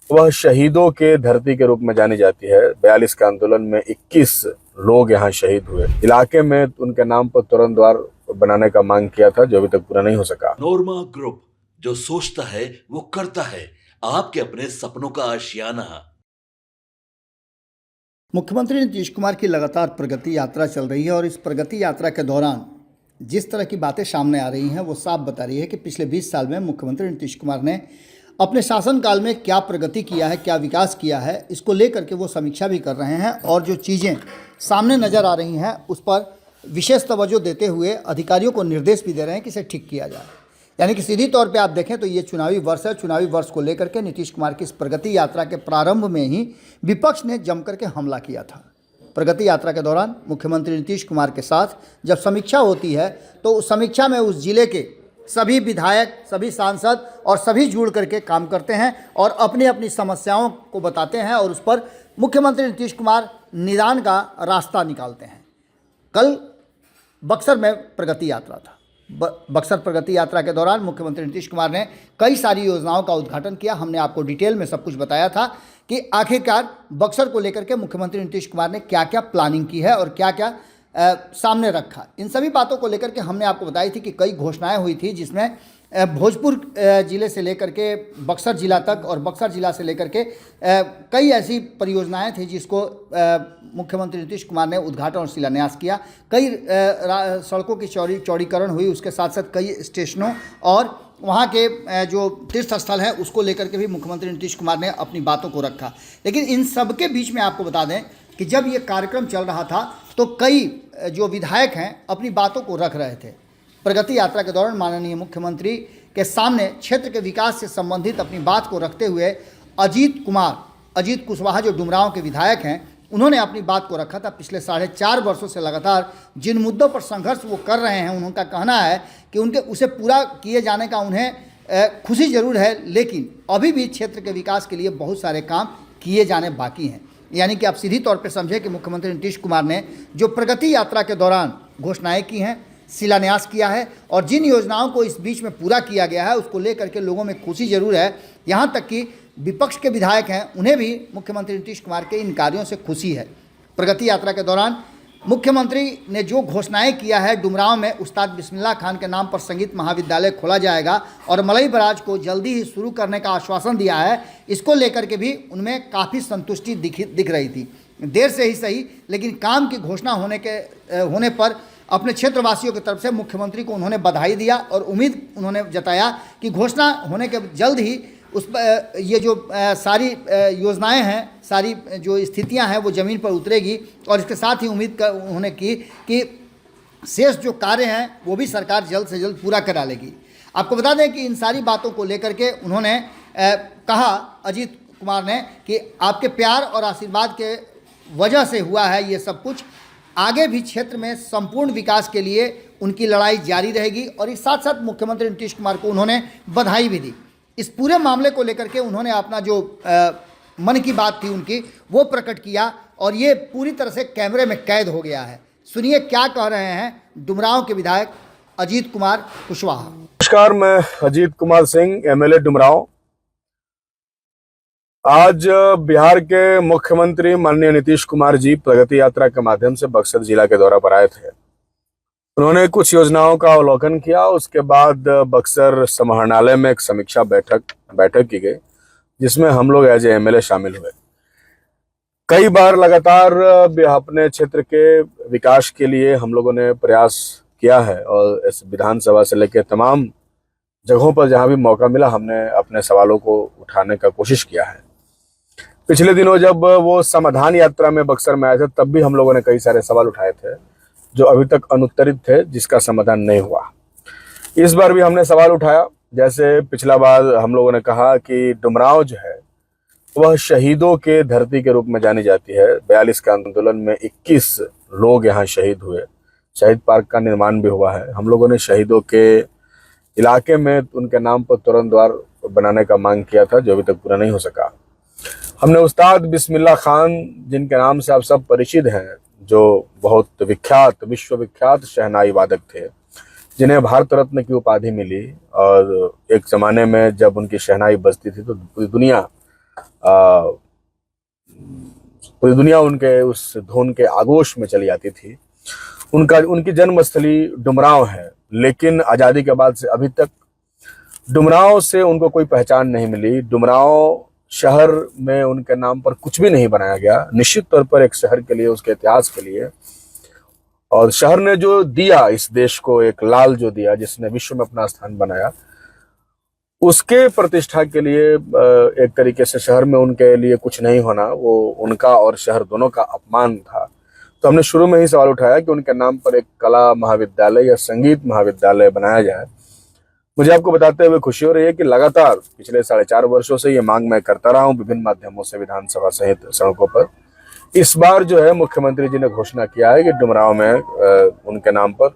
वह शहीदों के धरती के रूप में जानी जाती है। 42 के आंदोलन में 21 लोग यहाँ शहीद हुए। इलाके में उनके नाम पर तुरंत द्वार बनाने का मांग किया था, जो अभी तक पूरा नहीं हो सका। नोरमा ग्रुप, जो सोचता है वो करता है। आपके अपने सपनों का आशियाना। मुख्यमंत्री नीतीश कुमार की लगातार प्रगति यात्रा चल रही है और इस प्रगति यात्रा के दौरान जिस तरह की बातें सामने आ रही हैं वो साफ बता रही है कि पिछले 20 साल में मुख्यमंत्री नीतीश कुमार ने अपने शासनकाल में क्या प्रगति किया है, क्या विकास किया है, इसको लेकर के वो समीक्षा भी कर रहे हैं और जो चीज़ें सामने नज़र आ रही हैं उस पर विशेष तवज्जो देते हुए अधिकारियों को निर्देश भी दे रहे हैं कि इसे ठीक किया जाए। यानी कि सीधी तौर पे आप देखें तो ये चुनावी वर्ष है। चुनावी वर्ष को लेकर के नीतीश कुमार की इस प्रगति यात्रा के प्रारंभ में ही विपक्ष ने जम करके हमला किया था। प्रगति यात्रा के दौरान मुख्यमंत्री नीतीश कुमार के साथ जब समीक्षा होती है तो उस समीक्षा में उस जिले के सभी विधायक, सभी सांसद और सभी जुड़ करके काम करते हैं और अपनी अपनी समस्याओं को बताते हैं और उस पर मुख्यमंत्री नीतीश कुमार निदान का रास्ता निकालते हैं। कल बक्सर में प्रगति यात्रा था। बक्सर प्रगति यात्रा के दौरान मुख्यमंत्री नीतीश कुमार ने कई सारी योजनाओं का उद्घाटन किया। हमने आपको डिटेल में सब कुछ बताया था कि आखिरकार बक्सर को लेकर के मुख्यमंत्री नीतीश कुमार ने क्या क्या प्लानिंग की है और क्या क्या सामने रखा। इन सभी बातों को लेकर के हमने आपको बताई थी कि कई घोषणाएं हुई थी, जिसमें भोजपुर जिले से लेकर के बक्सर जिला तक और बक्सर जिला से लेकर के कई ऐसी परियोजनाएं थी जिसको मुख्यमंत्री नीतीश कुमार ने उद्घाटन और शिलान्यास किया। कई सड़कों की चौड़ीकरण हुई, उसके साथ साथ कई स्टेशनों और वहाँ के जो तीर्थ स्थल है उसको लेकर के भी मुख्यमंत्री नीतीश कुमार ने अपनी बातों को रखा। लेकिन इन सब के बीच में आपको बता दें कि जब ये कार्यक्रम चल रहा था तो कई जो विधायक हैं अपनी बातों को रख रहे थे। प्रगति यात्रा के दौरान माननीय मुख्यमंत्री के सामने क्षेत्र के विकास से संबंधित अपनी बात को रखते हुए अजीत कुशवाहा जो डुमरांव के विधायक हैं, उन्होंने अपनी बात को रखा था। पिछले 4.5 वर्षों से लगातार जिन मुद्दों पर संघर्ष वो कर रहे हैं, उनका कहना है कि उनके उसे पूरा किए जाने का उन्हें खुशी जरूर है, लेकिन अभी भी क्षेत्र के विकास के लिए बहुत सारे काम किए जाने बाकी हैं। यानी कि आप सीधी तौर पर समझे कि मुख्यमंत्री नीतीश कुमार ने जो प्रगति यात्रा के दौरान घोषणाएं की हैं, शिलान्यास किया है और जिन योजनाओं को इस बीच में पूरा किया गया है उसको लेकर के लोगों में खुशी जरूर है। यहाँ तक कि विपक्ष के विधायक हैं, उन्हें भी मुख्यमंत्री नीतीश कुमार के इन कार्यों से खुशी है। प्रगति यात्रा के दौरान मुख्यमंत्री ने जो घोषणाएं किया है, डुमरांव में उस्ताद बिस्मिल्लाह खान के नाम पर संगीत महाविद्यालय खोला जाएगा और मलई बराज को जल्दी ही शुरू करने का आश्वासन दिया है, इसको लेकर के भी उनमें काफ़ी संतुष्टि दिख रही थी। देर से ही सही, लेकिन काम की घोषणा होने पर अपने क्षेत्रवासियों की तरफ से मुख्यमंत्री को उन्होंने बधाई दिया और उम्मीद उन्होंने जताया कि घोषणा होने के जल्द ही उस ये जो सारी योजनाएं हैं, सारी जो स्थितियां हैं वो ज़मीन पर उतरेगी और इसके साथ ही उम्मीद उन्होंने की कि शेष जो कार्य हैं वो भी सरकार जल्द से जल्द पूरा करा लेगी। आपको बता दें कि इन सारी बातों को लेकर के उन्होंने कहा, अजीत कुमार ने, कि आपके प्यार और आशीर्वाद के वजह से हुआ है ये सब कुछ। आगे भी क्षेत्र में संपूर्ण विकास के लिए उनकी लड़ाई जारी रहेगी और इस साथ साथ मुख्यमंत्री नीतीश कुमार को उन्होंने बधाई भी दी। इस पूरे मामले को लेकर के उन्होंने अपना जो मन की बात थी उनकी वो प्रकट किया और ये पूरी तरह से कैमरे में कैद हो गया है। सुनिए क्या कह रहे हैं डुमरांव के विधायक अजीत कुमार कुशवाहा। नमस्कार, मैं अजीत कुमार सिंह, MLA डुमरांव। आज बिहार के मुख्यमंत्री माननीय नीतीश कुमार जी प्रगति यात्रा के माध्यम से बक्सर जिला के दौरा पर आए थे। उन्होंने कुछ योजनाओं का अवलोकन किया। उसके बाद बक्सर समाहरणालय में एक समीक्षा बैठक की गई, जिसमें हम लोग एज MLA शामिल हुए। कई बार लगातार अपने क्षेत्र के विकास के लिए हम लोगों ने प्रयास किया है और इस विधानसभा से लेकर तमाम जगहों पर जहां भी मौका मिला हमने अपने सवालों को उठाने का कोशिश किया है। पिछले दिनों जब वो समाधान यात्रा में बक्सर में आए थे तब भी हम लोगों ने कई सारे सवाल उठाए थे जो अभी तक अनुत्तरित थे, जिसका समाधान नहीं हुआ। इस बार भी हमने सवाल उठाया। जैसे पिछला बार हम लोगों ने कहा कि डुमरांव जो है वह शहीदों के धरती के रूप में जानी जाती है। 42 के आंदोलन में 21 लोग यहाँ शहीद हुए। शहीद पार्क का निर्माण भी हुआ है। हम लोगों ने शहीदों के इलाके में उनके नाम पर तुरंत द्वार बनाने का मांग किया था, जो अभी तक पूरा नहीं हो सका। हमने उस्ताद बिस्मिल्लाह खान, जिनके नाम से आप सब परिचित हैं, जो बहुत विख्यात, विश्वविख्यात शहनाई वादक थे, जिन्हें भारत रत्न की उपाधि मिली और एक ज़माने में जब उनकी शहनाई बजती थी तो पूरी दुनिया पूरी दुनिया उनके उस धुन के आगोश में चली आती थी। उनकी जन्मस्थली डुमरांव है, लेकिन आज़ादी के बाद से अभी तक डुमरांव से उनको कोई पहचान नहीं मिली। डुमरांव शहर में उनके नाम पर कुछ भी नहीं बनाया गया। निश्चित तौर पर एक शहर के लिए, उसके इतिहास के लिए, और शहर ने जो दिया इस देश को, एक लाल जो दिया जिसने विश्व में अपना स्थान बनाया, उसके प्रतिष्ठा के लिए एक तरीके से शहर में उनके लिए कुछ नहीं होना वो उनका और शहर दोनों का अपमान था। तो हमने शुरू में ही सवाल उठाया कि उनके नाम पर एक कला महाविद्यालय या संगीत महाविद्यालय बनाया जाए। मुझे आपको बताते हुए खुशी हो रही है कि लगातार पिछले 4.5 वर्षों से ये मांग मैं करता रहा हूं विभिन्न माध्यमों से, विधानसभा सहित सड़कों पर। इस बार जो है मुख्यमंत्री जी ने घोषणा किया है कि डुमरांव में उनके नाम पर,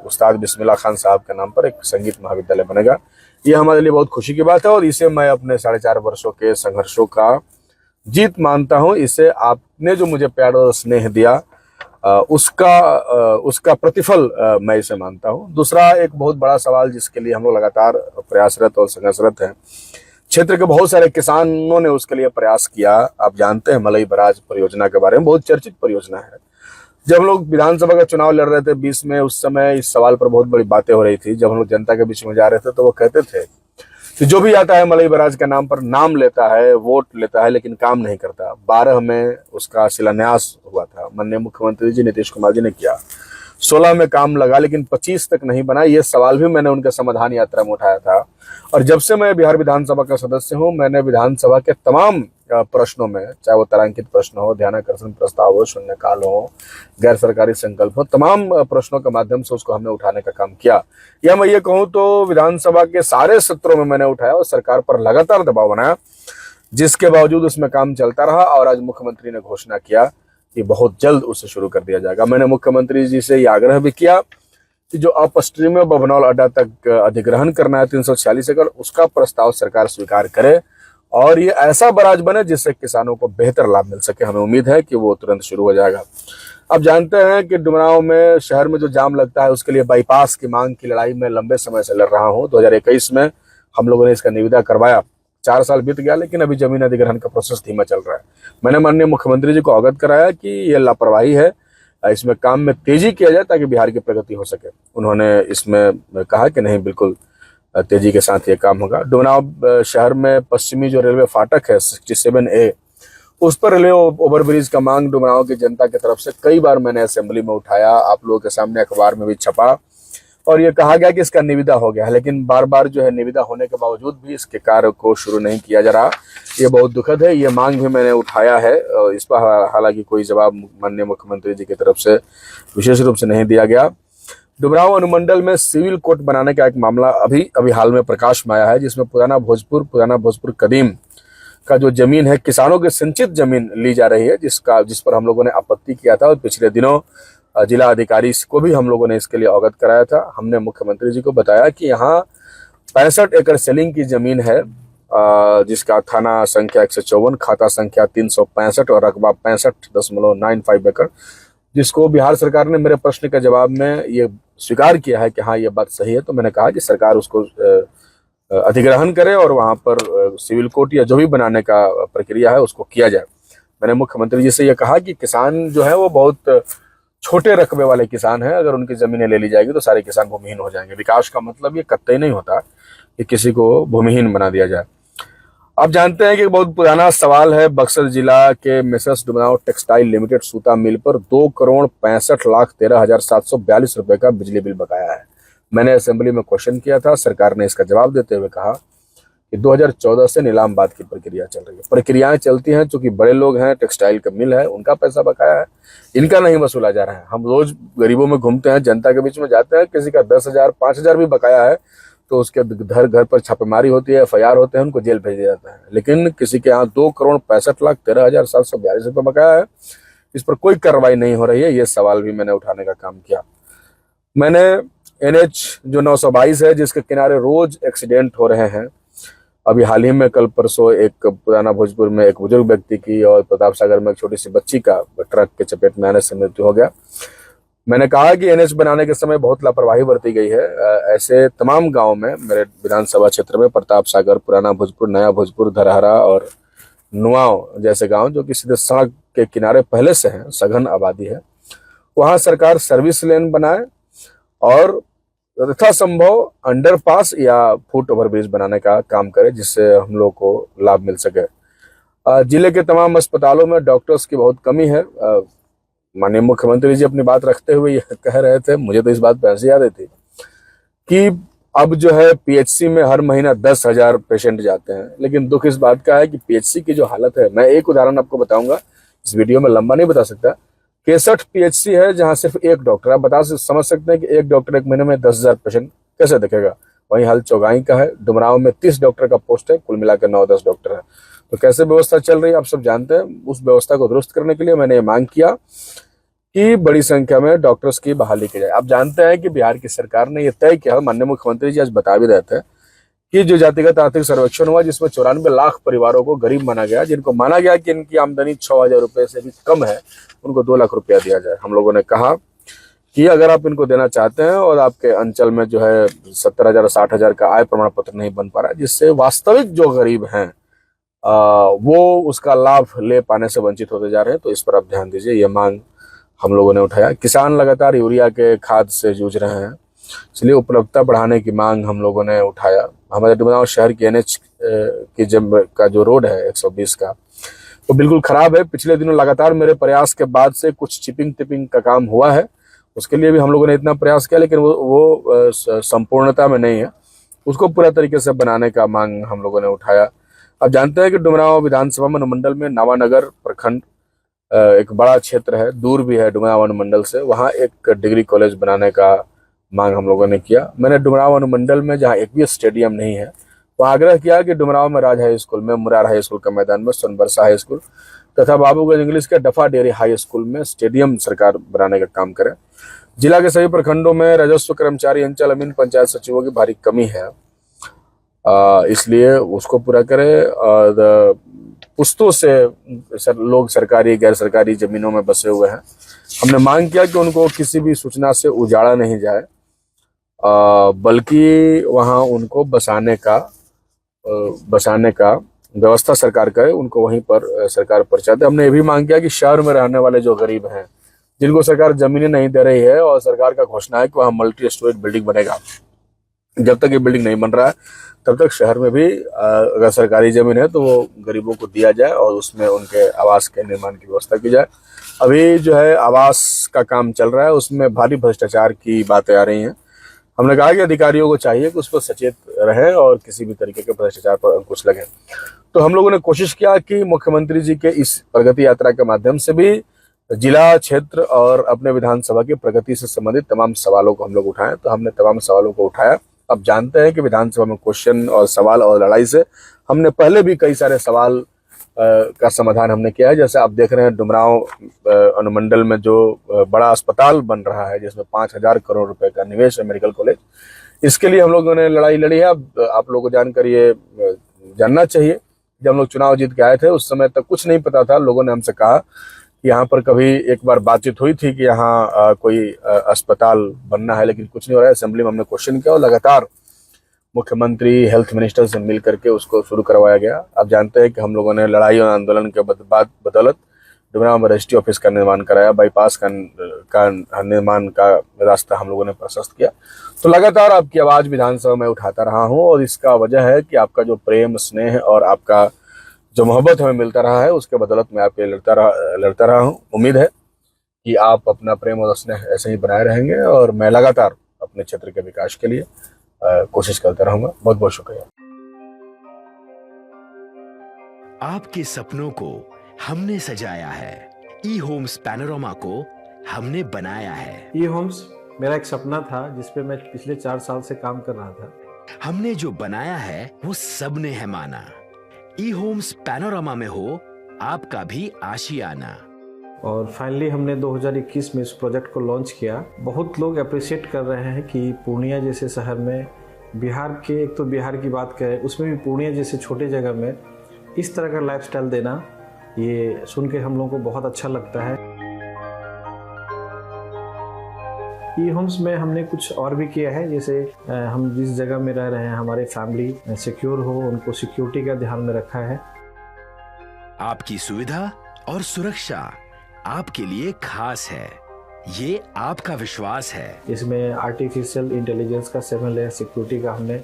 उस्ताद बिस्मिल्लाह खान साहब के नाम पर एक संगीत महाविद्यालय बनेगा। ये हमारे लिए बहुत खुशी की बात है और इसे मैं अपने 4.5 वर्षों के संघर्षों का जीत मानता हूं। इसे आपने जो मुझे प्यार और स्नेह दिया उसका प्रतिफल मैं इसे मानता हूं। दूसरा एक बहुत बड़ा सवाल जिसके लिए हम लोग लगातार प्रयासरत और संघर्षरत हैं, क्षेत्र के बहुत सारे किसानों ने उसके लिए प्रयास किया। आप जानते हैं मलई बराज परियोजना के बारे में, बहुत चर्चित परियोजना है। जब हम लोग विधानसभा का चुनाव लड़ रहे थे 20 में, उस समय इस सवाल पर बहुत बड़ी बातें हो रही थी। जब हम लोग जनता के बीच में जा रहे थे तो वो कहते थे कि जो भी आता है मलई बराज के नाम पर नाम लेता है, वोट लेता है, लेकिन काम नहीं करता। 12 में उसका शिलान्यास हुआ था, माननीय मुख्यमंत्री जी नीतीश कुमार जी ने किया। 16 में काम लगा, लेकिन 25 तक नहीं बना। ये सवाल भी मैंने उनके समाधान यात्रा में उठाया था। और जब से मैं बिहार विधानसभा का सदस्य हूं, मैंने विधानसभा के तमाम प्रश्नों में, चाहे वो तारांकित प्रश्न हो, ध्यानाकर्षण प्रस्ताव हो, शून्यकाल हो, गैर सरकारी संकल्प हो, तमाम प्रश्नों के माध्यम से उसको हमने उठाने का काम किया। या मैं ये कहूं तो विधानसभा के सारे सत्रों में मैंने उठाया और सरकार पर लगातार दबाव बनाया, जिसके बावजूद उसमें काम चलता रहा। और आज मुख्यमंत्री ने घोषणा किया कि बहुत जल्द उसे शुरू कर दिया जाएगा। मैंने मुख्यमंत्री जी से ये आग्रह भी किया कि जो अपस्ट्रीम में बभनौल अड्डा तक अधिग्रहण करना है 346 एकड़, उसका प्रस्ताव सरकार स्वीकार करे और ये ऐसा बराज बने जिससे किसानों को बेहतर लाभ मिल सके। हमें उम्मीद है कि वो तुरंत शुरू हो जाएगा। आप जानते हैं कि डुमरांव में शहर में जो जाम लगता है, उसके लिए बाईपास की मांग की लड़ाई में लंबे समय से लड़ रहा हूं। 2021 में हम लोगों ने इसका निविदा करवाया। 4 साल बीत गया, लेकिन अभी जमीन अधिग्रहण का प्रोसेस धीमा चल रहा है। मैंने माननीय मुख्यमंत्री जी को अवगत कराया कि ये लापरवाही है, इसमें काम में तेजी किया जाए ताकि बिहार की प्रगति हो सके। उन्होंने इसमें कहा कि नहीं, बिल्कुल तेजी के साथ ये काम होगा। डुमरांव शहर में पश्चिमी जो रेलवे फाटक है 67A, उस पर रेलवे ओवरब्रिज का मांग डुमरांव की जनता की तरफ से कई बार मैंने असेंबली में उठाया, आप लोगों के सामने अखबार में भी छपा और ये कहा गया कि इसका निविदा हो गया है, लेकिन बार बार जो है निविदा होने के बावजूद भी इसके कार्य को शुरू नहीं किया जा रहा। ये बहुत दुखद है। ये मांग भी मैंने उठाया है और इस पर हालांकि कोई जवाब माननीय मुख्यमंत्री जी की तरफ से विशेष रूप से नहीं दिया गया। डुमरांव अनुमंडल में सिविल कोर्ट बनाने का एक मामला अभी हाल में प्रकाश में आया है, जिसमें पुराना भोजपुर कदीम का जो जमीन है, किसानों की सिंचित जमीन ली जा रही है, जिस पर हम लोगों ने आपत्ति किया था और पिछले दिनों जिला अधिकारी को भी हम लोगों ने इसके लिए अवगत कराया था। हमने मुख्यमंत्री जी को बताया कि यहाँ 65 एकड़ सेलिंग की जमीन है, जिसका थाना संख्या 154, खाता संख्या 365 और रकबा 65.95 एकड़, जिसको बिहार सरकार ने मेरे प्रश्न के जवाब में ये स्वीकार किया है कि हाँ ये बात सही है। तो मैंने कहा कि सरकार उसको अधिग्रहण करे और वहाँ पर सिविल कोर्ट या जो भी बनाने का प्रक्रिया है उसको किया जाए। मैंने मुख्यमंत्री जी से ये कहा कि किसान जो है वो बहुत छोटे रकबे वाले किसान हैं, अगर उनकी जमीनें ले ली जाएगी तो सारे किसान भूमिहीन हो जाएंगे। विकास का मतलब ये कतई नहीं होता कि किसी को भूमिहीन बना दिया जाए। आप जानते हैं कि बहुत पुराना सवाल है, बक्सर जिला के मेसर्स डुमरांव टेक्सटाइल लिमिटेड सूता मिल पर 2,65,13,742 रुपए का बिजली बिल बकाया है। मैंने असेंबली में क्वेश्चन किया था, सरकार ने इसका जवाब देते हुए कहा कि 2014 से नीलामबाद की प्रक्रिया चल रही है। प्रक्रियाएं चलती हैं, चूंकि बड़े लोग हैं, टेक्सटाइल का मिल है, उनका पैसा बकाया है, इनका नहीं वसूला जा रहा है। हम रोज गरीबों में घूमते हैं, जनता के बीच में जाते हैं, किसी का 10,000 5,000 भी बकाया है तो उसके घर पर छापेमारी होती है, FIR होते हैं, उनको जेल भेज दिया जाता है। लेकिन किसी के यहाँ 2,65,13,742 रुपये बकाया है, इस पर कोई कार्रवाई नहीं हो रही है। ये सवाल भी मैंने उठाने का काम किया। मैंने NH जो 922 है, जिसके किनारे रोज एक्सीडेंट हो रहे हैं, अभी हाल ही में कल परसों एक पुराना भोजपुर में एक बुजुर्ग व्यक्ति की और प्रताप सागर में एक छोटी सी बच्ची का ट्रक के चपेट में आने से मृत्यु हो गया। मैंने कहा कि NH बनाने के समय बहुत लापरवाही बरती गई है। ऐसे तमाम गांव में मेरे विधानसभा क्षेत्र में प्रताप सागर, पुराना भोजपुर, नया भोजपुर, धरहरा और नुआव जैसे गांव जो कि सीधे सड़क के किनारे पहले से हैं, सघन आबादी है, वहां सरकार सर्विस लेन बनाए और यथासंभव अंडरपास या फुट ओवरब्रिज बनाने का काम करे, जिससे हम लोग को लाभ मिल सके। जिले के तमाम अस्पतालों में डॉक्टर्स की बहुत कमी है। माननीय मुख्यमंत्री जी अपनी बात रखते हुए यह कह रहे थे, मुझे तो इस बात पर हंसी आ रही थी कि अब जो है पीएचसी में हर महीना 10,000 पेशेंट जाते हैं, लेकिन दुख इस बात का है कि पीएचसी की जो हालत है, मैं एक उदाहरण आपको बताऊंगा, इस वीडियो में लंबा नहीं बता सकता। 63 पीएचसी है जहां सिर्फ एक डॉक्टर, आप समझ सकते हैं कि एक डॉक्टर एक महीने में 10,000 पेशेंट कैसे देखेगा। वहीं हाल चौगाई का है, डुमरांव में 30 डॉक्टर का पोस्ट है, कुल मिलाकर 9-10 डॉक्टर है। तो कैसे व्यवस्था चल रही है आप सब जानते हैं। उस व्यवस्था को दुरुस्त करने के लिए मैंने ये मांग किया कि बड़ी संख्या में डॉक्टर्स की बहाली की जाए। आप जानते हैं कि बिहार की सरकार ने यह तय किया, माननीय मुख्यमंत्री जी आज बता भी रहे थे, कि जो जातिगत आर्थिक सर्वेक्षण हुआ जिसमें 94 लाख परिवारों को गरीब माना गया, जिनको माना गया कि इनकी आमदनी 6,000 रुपए से भी कम है, उनको 2 लाख रुपया दिया जाए। हम लोगों ने कहा कि अगर आप इनको देना चाहते हैं और आपके अंचल में जो है 70,000 60,000 का आय प्रमाण पत्र नहीं बन पा रहा है, जिससे वास्तविक जो गरीब हैं वो उसका लाभ ले पाने से वंचित होते जा रहे हैं, तो इस पर आप ध्यान दीजिए। ये मांग हम लोगों ने उठाया। किसान लगातार यूरिया के खाद से जूझ रहे हैं, इसलिए उपलब्धता बढ़ाने की मांग हम लोगों ने उठाया। हमारे डुमरांव शहर की NH की का जो रोड है 120 का, वो बिल्कुल खराब है। पिछले दिनों लगातार मेरे प्रयास के बाद से कुछ चिपिंग टिपिंग का काम हुआ है, उसके लिए भी हम लोगों ने इतना प्रयास किया, लेकिन वो संपूर्णता में नहीं है। उसको पूरा तरीके से बनाने का मांग हम लोगों ने उठाया। आप जानते हैं कि डुमरांव विधानसभा अनुमंडल में नावानगर प्रखंड एक बड़ा क्षेत्र है, दूर भी है डुमरांव अनुमंडल से, वहाँ एक डिग्री कॉलेज बनाने का मांग हम लोगों ने किया। मैंने डुमरांव अनुमंडल में जहाँ एक भी स्टेडियम नहीं है, वहाँ आग्रह किया कि डुमरांव में राज हाई स्कूल में, मुरार हाई स्कूल का मैदान में सोनबरसा हाई स्कूल तथा बाबूगंज इंग्लिश के डफा डेयरी हाई स्कूल में स्टेडियम सरकार बनाने का काम करे। जिला के सभी प्रखंडों में राजस्व कर्मचारी, अंचल अमीन, पंचायत सचिवों की भारी कमी है, इसलिए उसको पूरा करे। और पुश्तों से लोग सरकारी गैर सरकारी जमीनों में बसे हुए हैं। हमने मांग किया कि उनको किसी भी सूचना से उजाड़ा नहीं जाए, बल्कि वहां उनको बसाने का व्यवस्था सरकार करे, उनको वहीं पर सरकार पर्चा दे। हमने ये भी मांग किया कि शहर में रहने वाले जो गरीब हैं, जिनको सरकार जमीनें नहीं दे रही है और सरकार का घोषणा है कि वहां मल्टी स्टोरेज बिल्डिंग बनेगा, जब तक ये बिल्डिंग नहीं बन रहा है तब तक शहर में भी अगर सरकारी जमीन है तो वो गरीबों को दिया जाए और उसमें उनके आवास के निर्माण की व्यवस्था की जाए। अभी जो है आवास का काम चल रहा है, उसमें भारी भ्रष्टाचार की बातें आ रही हैं। हमने कहा कि अधिकारियों को चाहिए कि उस पर सचेत रहें और किसी भी तरीके के भ्रष्टाचार पर अंकुश लगे। तो हम लोगों ने कोशिश किया कि मुख्यमंत्री जी के इस प्रगति यात्रा के माध्यम से भी जिला, क्षेत्र और अपने विधानसभा की प्रगति से संबंधित तमाम सवालों को हम लोग उठाएं। तो हमने तमाम सवालों को उठाया। अब जानते हैं कि विधानसभा में क्वेश्चन और सवाल और लड़ाई से हमने पहले भी कई सारे सवाल का समाधान हमने किया है। जैसे आप देख रहे हैं डुमरांव अनुमंडल में जो बड़ा अस्पताल बन रहा है, जिसमें 5,000 करोड़ रुपए का निवेश है, मेडिकल कॉलेज, इसके लिए हम लोगों ने लड़ाई लड़ी है। अब आप लोगों को जानकर ये जानना चाहिए, जब हम लोग चुनाव जीत के आए थे उस समय तक कुछ नहीं पता था। लोगों ने हमसे कहा कि यहाँ पर कभी एक बार बातचीत हुई थी कि यहाँ कोई अस्पताल बनना है, लेकिन कुछ नहीं हो रहा है। असेंबली में हमने क्वेश्चन किया और लगातार मुख्यमंत्री, हेल्थ मिनिस्टर से मिल करके उसको शुरू करवाया गया। आप जानते हैं कि हम लोगों ने लड़ाई और आंदोलन के बदौलत डुमरांव में रजिस्ट्री ऑफिस का निर्माण कराया, बाईपास का निर्माण का रास्ता हम लोगों ने प्रशस्त किया। तो लगातार आपकी आवाज़ विधानसभा में उठाता रहा हूँ और इसका वजह है कि आपका जो प्रेम, स्नेह और आपका जो मोहब्बत हमें मिलता रहा है, उसके बदौलत मैं आपके लड़ता रहा हूँ। उम्मीद है कि आप अपना प्रेम और स्नेह ऐसे ही बनाए रहेंगे और मैं लगातार अपने क्षेत्र के विकास के लिए कोशिश करता रहूंगा। बहुत बहुत शुक्रिया। आपके सपनों को हमने सजाया है, ई होम्स पैनोरामा को हमने बनाया है। ई होम्स मेरा एक सपना था जिसपे मैं पिछले 4 साल से काम कर रहा था। हमने जो बनाया है वो सबने है माना। ई होम्स पैनोरामा में हो आपका भी आशियाना। और फाइनली हमने 2021 में इस प्रोजेक्ट को लॉन्च किया। बहुत लोग अप्रिशिएट कर रहे हैं कि पूर्णिया जैसे शहर में, बिहार के, एक तो बिहार की बात करें उसमें भी पूर्णिया जैसे छोटे जगह में इस तरह का लाइफस्टाइल देना, ये सुन के हम लोगों को बहुत अच्छा लगता है। ई होम्स में हमने कुछ और भी किया है, जैसे हम जिस जगह में रह रहे हैं हमारे फैमिली सिक्योर हो, उनको सिक्योरिटी का ध्यान में रखा है। आपकी सुविधा और सुरक्षा आपके लिए खास है। ये आपका विश्वास है। इसमें आर्टिफिशियल इंटेलिजेंस का 7 लेयर सिक्योरिटी का हमने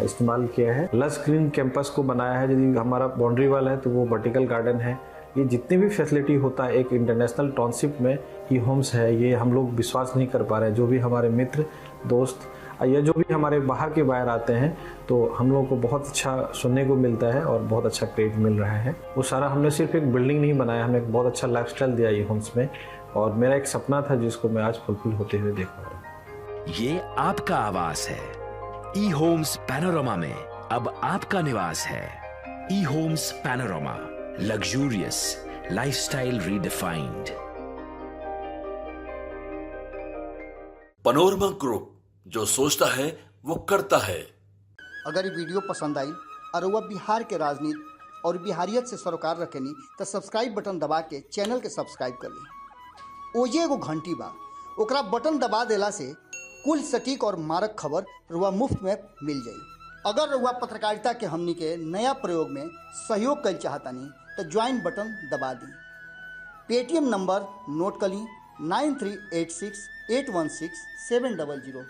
इस्तेमाल किया है। लश ग्रीन कैंपस को बनाया है। यदि हमारा बाउंड्री वाल है तो वो वर्टिकल गार्डन है। ये जितनी भी फैसिलिटी होता है एक इंटरनेशनल टाउनशिप में ई होम्स है, ये हम लोग विश्वास नहीं कर पा रहे हैं। जो भी हमारे मित्र दोस्त या जो भी हमारे बाहर के बाहर आते हैं तो हम लोगों को बहुत अच्छा सुनने को मिलता है और बहुत अच्छा क्रेडिट मिल रहा है। वो सारा हमने सिर्फ एक बिल्डिंग नहीं बनाया, हमने एक बहुत अच्छा लाइफस्टाइल दिया ई होम्स में, और मेरा एक सपना था जिसको मैं आज फुलफिल होते हुए देख पा रहा हूँ। ये आपका आवास है। ई होम्स पैनोरामा में अब आपका निवास है। E homes Panorama, luxurious lifestyle redefined. Panorama group, जो सोचता है वो करता है। अगर ये वीडियो पसंद आई और वह बिहार के राजनीति और बिहारियत से सरोकार रखेनी तो सब्सक्राइब बटन दबा के चैनल के सब्सक्राइब कर ली। ओजे एगो घंटी बा, ओकरा बटन दबा देला से कुल सटीक और मारक खबर रुआ मुफ्त में मिल जाई। अगर रुआ पत्रकारिता के हमनी के नया प्रयोग में सहयोग कर चाहतानी तो ज्वाइन बटन दबा दी। पेटीएम नंबर नोट कर ली 9386816700।